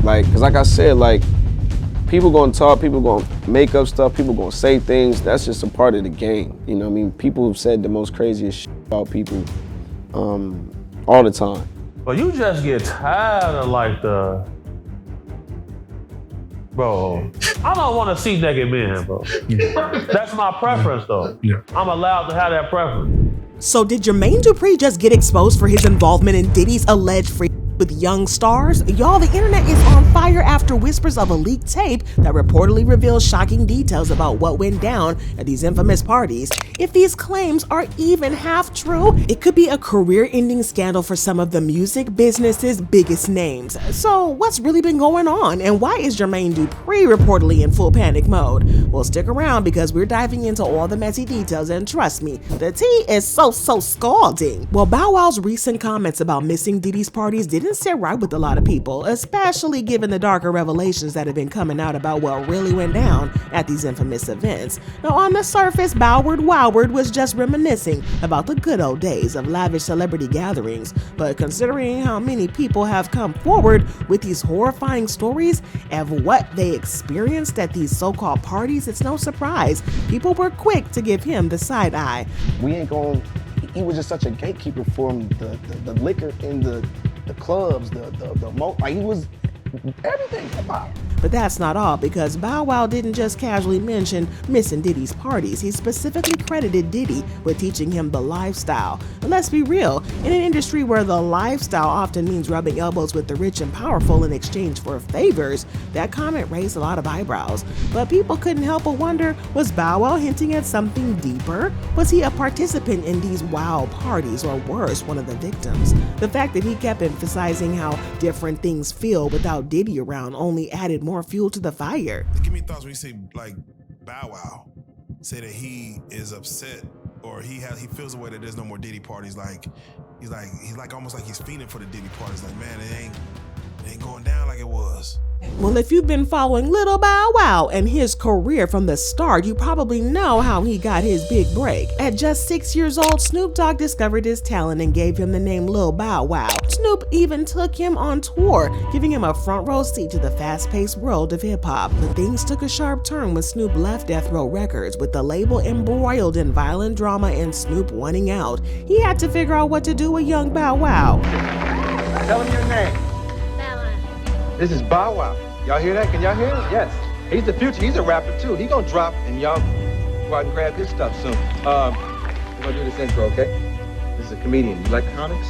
Like, cause like I said, like, people gonna talk, people gonna make up stuff, people gonna say things. That's just a part of the game. You know what I mean? People have said the most craziest shit about people all the time. But you just get tired of like bro, I don't want to see naked men, bro. That's my preference though. Yeah. I'm allowed to have that preference. So did Jermaine Dupri just get exposed for his involvement in Diddy's alleged freak with young stars? Y'all, the internet is on fire after whispers of a leaked tape that reportedly reveals shocking details about what went down at these infamous parties. If these claims are even half true, it could be a career-ending scandal for some of the music business's biggest names. So what's really been going on, and why is Jermaine Dupri reportedly in full panic mode? Well, stick around because we're diving into all the messy details, and trust me, the tea is so scalding. Well, Bow Wow's recent comments about missing Diddy's parties didn't sit right with a lot of people, especially given the darker revelations that have been coming out about what really went down at these infamous events. Now, on the surface, Bowward was just reminiscing about the good old days of lavish celebrity gatherings, but considering how many people have come forward with these horrifying stories of what they experienced at these so-called parties, it's no surprise people were quick to give him the side eye. We ain't going, he was just such a gatekeeper for him, the liquor in the clubs, like he was everything about. But that's not all, because Bow Wow didn't just casually mention missing Diddy's parties. He specifically credited Diddy with teaching him the lifestyle. And let's be real, in an industry where the lifestyle often means rubbing elbows with the rich and powerful in exchange for favors, that comment raised a lot of eyebrows. But people couldn't help but wonder, was Bow Wow hinting at something deeper? Was he a participant in these wild parties, or worse, one of the victims? The fact that he kept emphasizing how different things feel without Diddy around only added more fuel to the fire. Give me thoughts when you say like Bow Wow, say that he is upset or he feels the way that there's no more Diddy parties. Like he's like almost like he's fiending for the Diddy parties. Like, man, it ain't going down like it was. Well, if you've been following Little Bow Wow and his career from the start, you probably know how he got his big break. At just 6 years old, Snoop Dogg discovered his talent and gave him the name Lil Bow Wow. Snoop even took him on tour, giving him a front row seat to the fast-paced world of hip-hop. But things took a sharp turn when Snoop left Death Row Records, with the label embroiled in violent drama and Snoop wanting out. He had to figure out what to do with young Bow Wow. Tell him your name. This is Bow Wow. Y'all hear that? Can y'all hear it? Yes. He's the future. He's a rapper too. He gonna drop and y'all go out and grab his stuff soon. We're gonna do this intro, okay? This is a comedian. You like comics?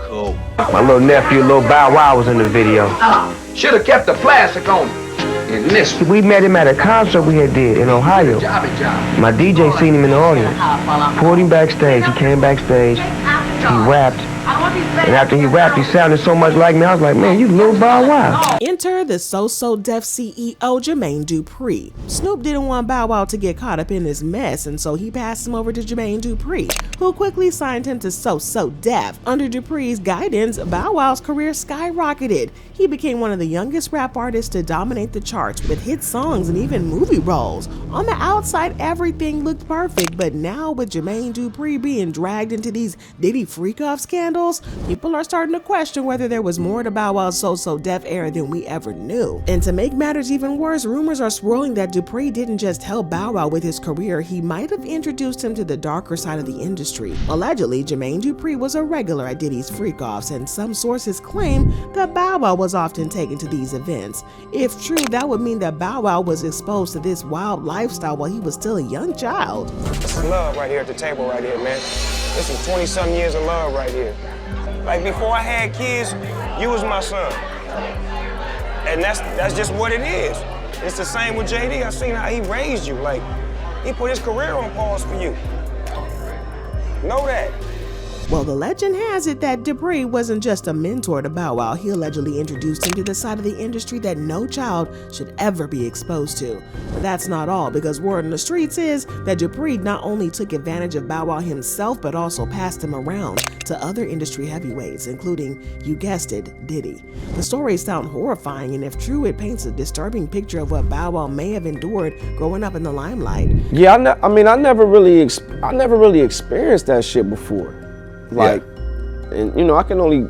Cool. My little nephew, Lil Bow Wow, was in the video. Should have kept the plastic on in this. We met him at a concert we had did in Ohio. My DJ seen him in the audience. Pulled him backstage. He came backstage. He rapped. And after he rapped, he sounded so much like me. I was like, man, you Lil Bow Wow. Enter the So Def CEO, Jermaine Dupri. Snoop didn't want Bow Wow to get caught up in this mess, and so he passed him over to Jermaine Dupri, who quickly signed him to So Def. Under Dupri's guidance, Bow Wow's career skyrocketed. He became one of the youngest rap artists to dominate the charts with hit songs and even movie roles. On the outside, everything looked perfect, but now with Jermaine Dupri being dragged into these Diddy Freakoffs scandals, people are starting to question whether there was more to Bow Wow's So Def era than we ever knew. And to make matters even worse, rumors are swirling that Dupri didn't just help Bow Wow with his career, he might have introduced him to the darker side of the industry. Allegedly, Jermaine Dupri was a regular at Diddy's Freakoffs, and some sources claim that Bow Wow was often taken to these events. If true, that would mean that Bow Wow was exposed to this wild lifestyle while he was still a young child. It's love right here at the table right here, man. This is 20-something years of love right here. Like, before I had kids, you was my son. And that's just what it is. It's the same with JD. I seen how he raised you. Like, he put his career on pause for you. Know that. Well, the legend has it that Dupri wasn't just a mentor to Bow Wow. He allegedly introduced him to the side of the industry that no child should ever be exposed to. But that's not all, because word in the streets is that Dupri not only took advantage of Bow Wow himself, but also passed him around to other industry heavyweights, including, you guessed it, Diddy. The stories sound horrifying, and if true, it paints a disturbing picture of what Bow Wow may have endured growing up in the limelight. Yeah, I never really experienced that shit before. Like, and you know, I can only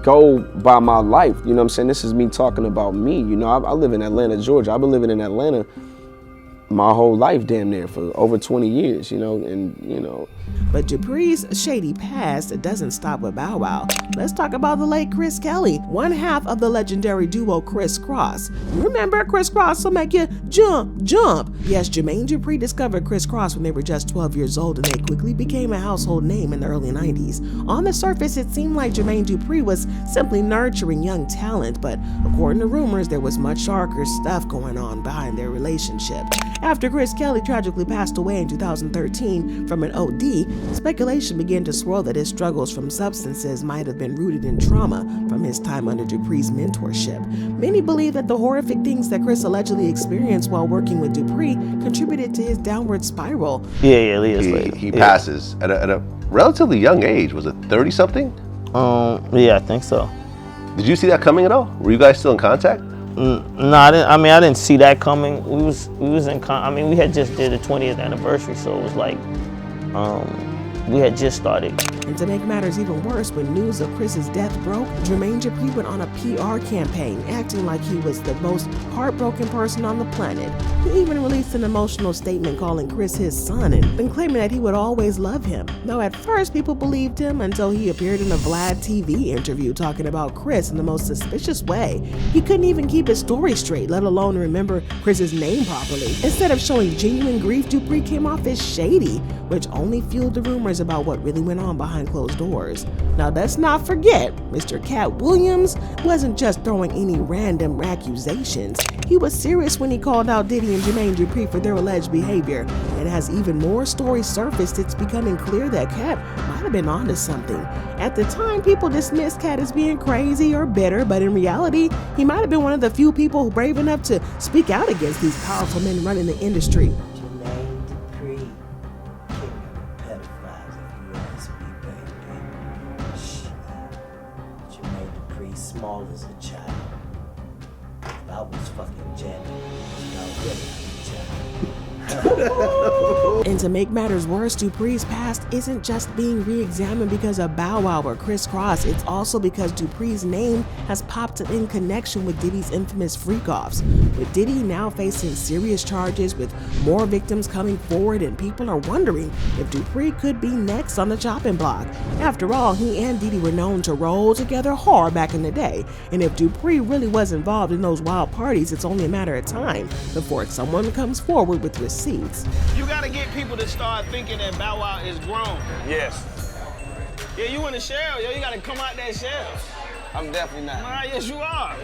go by my life. You know what I'm saying? This is me talking about me. You know, I live in Atlanta, Georgia. I've been living in Atlanta my whole life damn near for over 20 years, you know, and, you know. But Dupri's shady past doesn't stop with Bow Wow. Let's talk about the late Chris Kelly, one half of the legendary duo Criss Cross. Remember, Criss Cross will make you jump, jump. Yes, Jermaine Dupri discovered Criss Cross when they were just 12 years old, and they quickly became a household name in the early 90s. On the surface, it seemed like Jermaine Dupri was simply nurturing young talent, but according to rumors, there was much darker stuff going on behind their relationship. After Chris Kelly tragically passed away in 2013 from an OD, speculation began to swirl that his struggles from substances might have been rooted in trauma from his time under Dupri's mentorship. Many believe that the horrific things that Chris allegedly experienced while working with Dupri contributed to his downward spiral. He passes at a relatively young age. Was it 30-something? Yeah, I think so. Did you see that coming at all? Were you guys still in contact? No, I didn't see that coming. We was in we had just did the 20th anniversary, so it was like we had just started. And to make matters even worse, when news of Chris's death broke, Jermaine Dupri went on a PR campaign, acting like he was the most heartbroken person on the planet. He even released an emotional statement calling Chris his son and claiming that he would always love him. Though at first people believed him until he appeared in a Vlad TV interview talking about Chris in the most suspicious way. He couldn't even keep his story straight, let alone remember Chris's name properly. Instead of showing genuine grief, Dupri came off as shady, which only fueled the rumors about what really went on behind closed doors. Now let's not forget, Mr. Cat Williams wasn't just throwing any random accusations. He was serious when he called out Diddy and Jermaine Dupri for their alleged behavior. And as even more stories surfaced, it's becoming clear that Cat might have been onto something. At the time, people dismissed Cat as being crazy or bitter, but in reality, he might have been one of the few people brave enough to speak out against these powerful men running the industry. Small as a child. I was fucking jamming. And to make matters worse, Dupri's past isn't just being re-examined because of Bow Wow or Criss Cross. It's also because Dupri's name has popped up in connection with Diddy's infamous Freakoffs. With Diddy now facing serious charges, with more victims coming forward, and people are wondering if Dupri could be next on the chopping block. After all, he and Diddy were known to roll together hard back in the day, and if Dupri really was involved in those wild parties, it's only a matter of time before someone comes forward with receipts. You gotta get people to start thinking that Bow Wow is grown. Yes. Yeah, you in the shell, yo. You gotta come out that shell. I'm definitely not. Nah, yes, you are.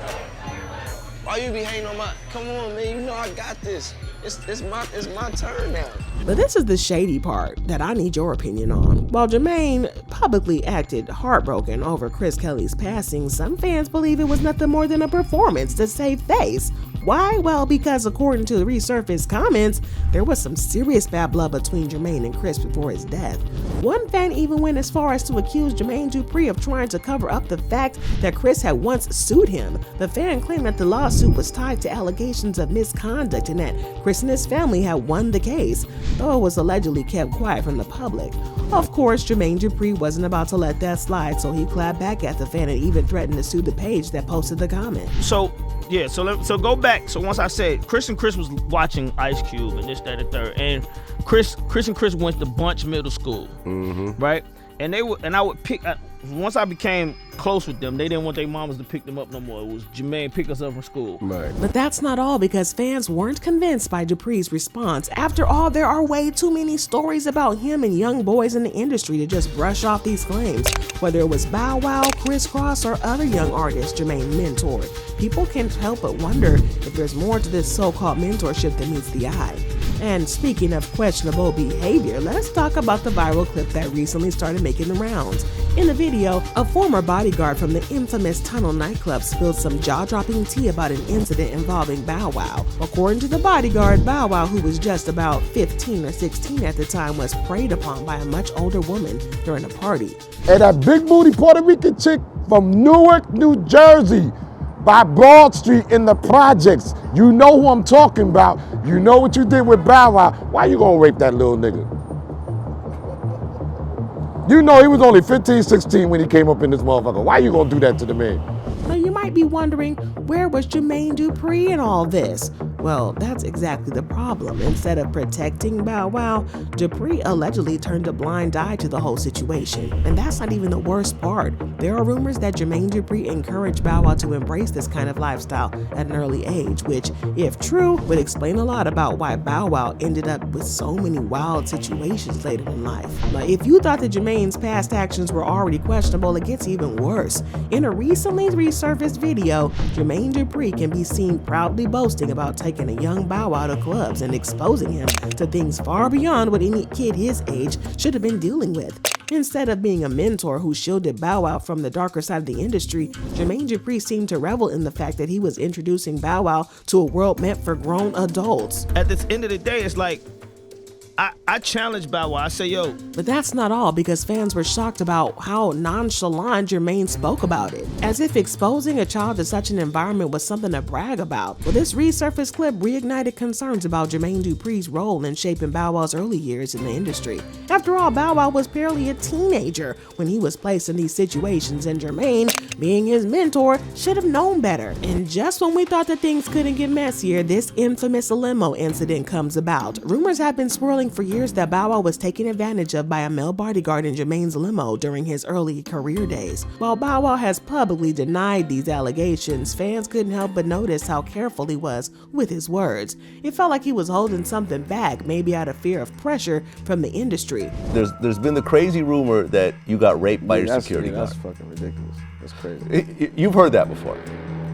Why you be hating on my? Come on, man. You know I got this. It's my turn now. But this is the shady part that I need your opinion on. While Jermaine publicly acted heartbroken over Chris Kelly's passing, some fans believe it was nothing more than a performance to save face. Why? Well, because according to the resurfaced comments, there was some serious bad blood between Jermaine and Chris before his death. One fan even went as far as to accuse Jermaine Dupri of trying to cover up the fact that Chris had once sued him. The fan claimed that the lawsuit was tied to allegations of misconduct and that Chris and his family had won the case, though it was allegedly kept quiet from the public. Of course, Jermaine Dupri wasn't about to let that slide, so he clapped back at the fan and even threatened to sue the page that posted the comment. So go back. So once I said Chris was watching Ice Cube and this, that, and third, and Chris went to Bunch Middle School, right? And I would pick. Once I became close with them, they didn't want their mamas to pick them up no more. It was Jermaine pick us up from school. Right. But that's not all, because fans weren't convinced by Dupri's response. After all, there are way too many stories about him and young boys in the industry to just brush off these claims. Whether it was Bow Wow, Criss Cross, or other young artists Jermaine mentored, people can't help but wonder if there's more to this so-called mentorship than meets the eye. And speaking of questionable behavior, let's talk about the viral clip that recently started making the rounds. In the video, a former bodyguard from the infamous Tunnel nightclub spilled some jaw-dropping tea about an incident involving Bow Wow. According to the bodyguard, Bow Wow, who was just about 15 or 16 at the time, was preyed upon by a much older woman during a party. And that big booty Puerto Rican chick from Newark, New Jersey, by Broad Street in the projects. You know who I'm talking about. You know what you did with Bow Wow. Why you gonna rape that little nigga? You know he was only 15, 16 when he came up in this motherfucker. Why you gonna do that to the man? Now you might be wondering, where was Jermaine Dupri in all this? Well, that's exactly the problem. Instead of protecting Bow Wow, Dupri allegedly turned a blind eye to the whole situation. And that's not even the worst part. There are rumors that Jermaine Dupri encouraged Bow Wow to embrace this kind of lifestyle at an early age, which, if true, would explain a lot about why Bow Wow ended up with so many wild situations later in life. Now, if you thought that Jermaine's past actions were already questionable, it gets even worse. In a recently resurfaced video, Jermaine Dupri can be seen proudly boasting about taking a young Bow Wow to clubs and exposing him to things far beyond what any kid his age should have been dealing with. Instead of being a mentor who shielded Bow Wow from the darker side of the industry, Jermaine Dupri seemed to revel in the fact that he was introducing Bow Wow to a world meant for grown adults. At the end of the day, it's like, I challenge Bow Wow. I say, yo. But that's not all, because fans were shocked about how nonchalant Jermaine spoke about it, as if exposing a child to such an environment was something to brag about. Well, this resurfaced clip reignited concerns about Jermaine Dupri's role in shaping Bow Wow's early years in the industry. After all, Bow Wow was barely a teenager when he was placed in these situations, and Jermaine, being his mentor, should have known better. And just when we thought that things couldn't get messier, this infamous limo incident comes about. Rumors have been swirling for years that Bow Wow was taken advantage of by a male bodyguard in Jermaine's limo during his early career days. While Bow Wow has publicly denied these allegations, fans couldn't help but notice how careful he was with his words. It felt like he was holding something back, maybe out of fear of pressure from the industry. There's been the crazy rumor that you got raped by your security guard. That's fucking ridiculous. That's crazy. You've heard that before?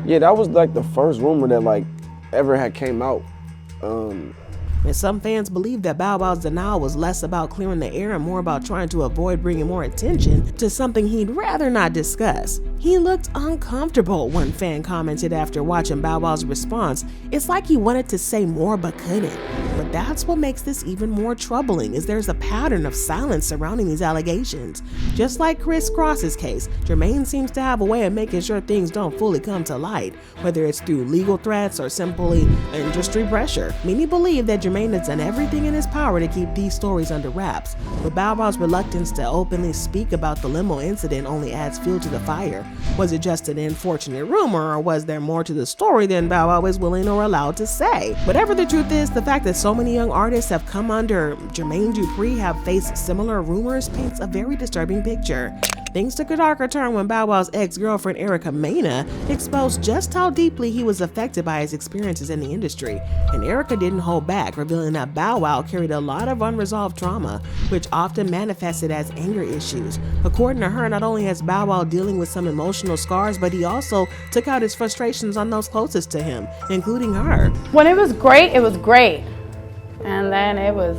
Yeah, that was like the first rumor that like ever had came out. And some fans believe that Bow Wow's denial was less about clearing the air and more about trying to avoid bringing more attention to something he'd rather not discuss. He looked uncomfortable, one fan commented after watching Bow Wow's response. It's like he wanted to say more but couldn't. But that's what makes this even more troubling, is there's a pattern of silence surrounding these allegations. Just like Chris Cross's case, Jermaine seems to have a way of making sure things don't fully come to light, whether it's through legal threats or simply industry pressure. Many believe that Jermaine has done everything in his power to keep these stories under wraps, but Bow Wow's reluctance to openly speak about the limo incident only adds fuel to the fire. Was it just an unfortunate rumor, or was there more to the story than Bow Wow is willing or allowed to say? Whatever the truth is, the fact that so many young artists have come under Jermaine Dupri have faced similar rumors paints a very disturbing picture. Things took a darker turn when Bow Wow's ex-girlfriend Erica Mena exposed just how deeply he was affected by his experiences in the industry. And Erica didn't hold back, revealing that Bow Wow carried a lot of unresolved trauma, which often manifested as anger issues. According to her, not only has Bow Wow dealing with some emotional scars, but he also took out his frustrations on those closest to him, including her. When it was great, it was great. And then it was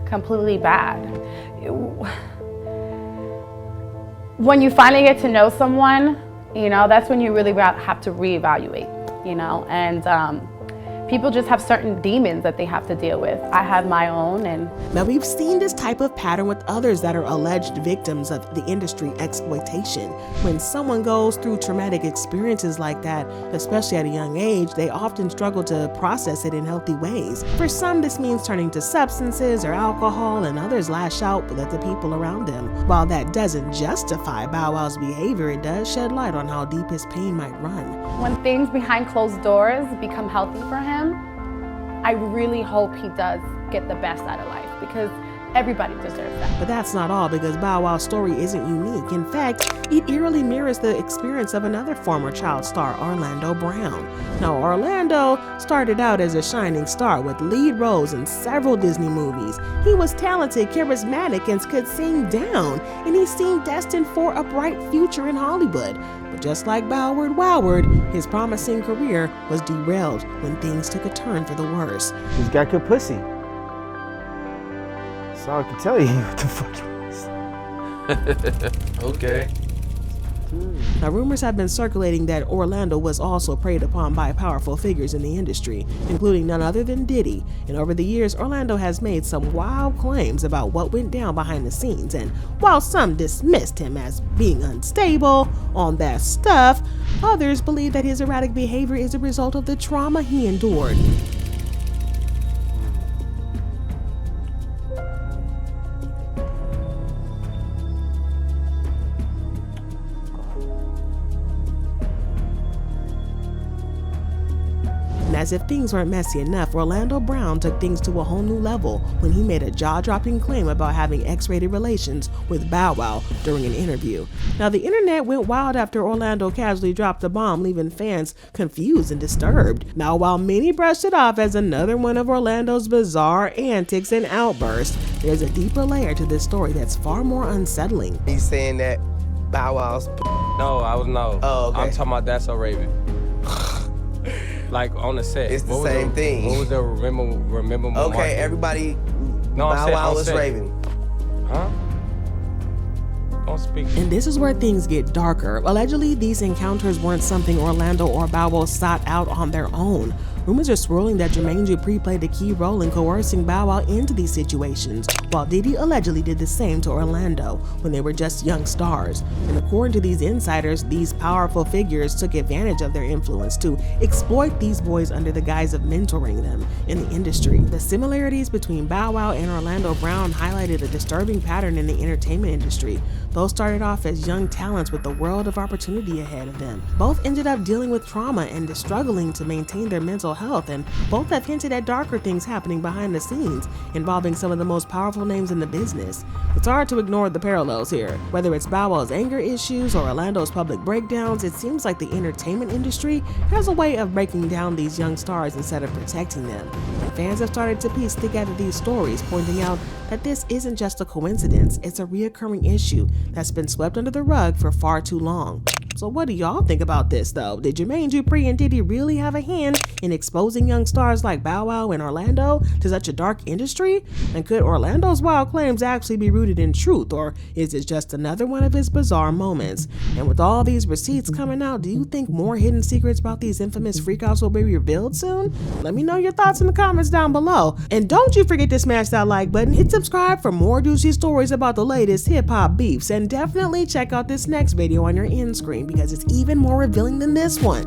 completely bad. When you finally get to know someone, you know, that's when you really have to reevaluate, you know, and people just have certain demons that they have to deal with. I have my own. And now we've seen this type of pattern with others that are alleged victims of the industry exploitation. When someone goes through traumatic experiences like that, especially at a young age, they often struggle to process it in healthy ways. For some, this means turning to substances or alcohol, and others lash out at the people around them. While that doesn't justify Bow Wow's behavior, it does shed light on how deep his pain might run. When things behind closed doors become healthy for him, I really hope he does get the best out of life, because everybody deserves that. But that's not all, because Bow Wow's story isn't unique. In fact, it eerily mirrors the experience of another former child star, Orlando Brown. Now, Orlando started out as a shining star with lead roles in several Disney movies. He was talented, charismatic, and could sing down, and he seemed destined for a bright future in Hollywood. But just like Bowward Woward, his promising career was derailed when things took a turn for the worse. He's got good pussy. That's all I can tell you. What the fuck it was. Okay. Now, rumors have been circulating that Orlando was also preyed upon by powerful figures in the industry, including none other than Diddy. And over the years, Orlando has made some wild claims about what went down behind the scenes. And while some dismissed him as being unstable on that stuff, others believe that his erratic behavior is a result of the trauma he endured. as if things weren't messy enough, Orlando Brown took things to a whole new level when he made a jaw-dropping claim about having X-rated relations with Bow Wow during an interview. Now, the internet went wild after Orlando casually dropped the bomb, leaving fans confused and disturbed. Now, while many brushed it off as another one of Orlando's bizarre antics and outbursts, there's a deeper layer to this story that's far more unsettling. He's saying that Bow Wow's No, I was no. Oh, okay. I'm talking about That's So Raven. Like on the set. It's the same thing. What was the remember Okay, market? everybody, No, Bow Wow was Raven. Huh? Don't speak. And this is where things get darker. Allegedly, these encounters weren't something Orlando or Bow Wow sought out on their own. Rumors are swirling that Jermaine Dupri played a key role in coercing Bow Wow into these situations, while Diddy allegedly did the same to Orlando when they were just young stars. And according to these insiders, these powerful figures took advantage of their influence to exploit these boys under the guise of mentoring them in the industry. The similarities between Bow Wow and Orlando Brown highlighted a disturbing pattern in the entertainment industry. Both started off as young talents with a world of opportunity ahead of them. Both ended up dealing with trauma and struggling to maintain their mental health, and both have hinted at darker things happening behind the scenes involving some of the most powerful names in the business. It's hard to ignore the parallels here. Whether it's Bow Wow's anger issues or Orlando's public breakdowns, it seems like the entertainment industry has a way of breaking down these young stars instead of protecting them. And fans have started to piece together these stories, pointing out that this isn't just a coincidence, it's a reoccurring issue that's been swept under the rug for far too long. So what do y'all think about this though? Did Jermaine Dupri and Diddy really have a hand in exposing young stars like Bow Wow and Orlando to such a dark industry? And could Orlando's wild claims actually be rooted in truth, or is it just another one of his bizarre moments? And with all these receipts coming out, do you think more hidden secrets about these infamous freakouts will be revealed soon? Let me know your thoughts in the comments down below. And don't you forget to smash that like button, hit subscribe for more juicy stories about the latest hip-hop beefs, and definitely check out this next video on your end screen because it's even more revealing than this one.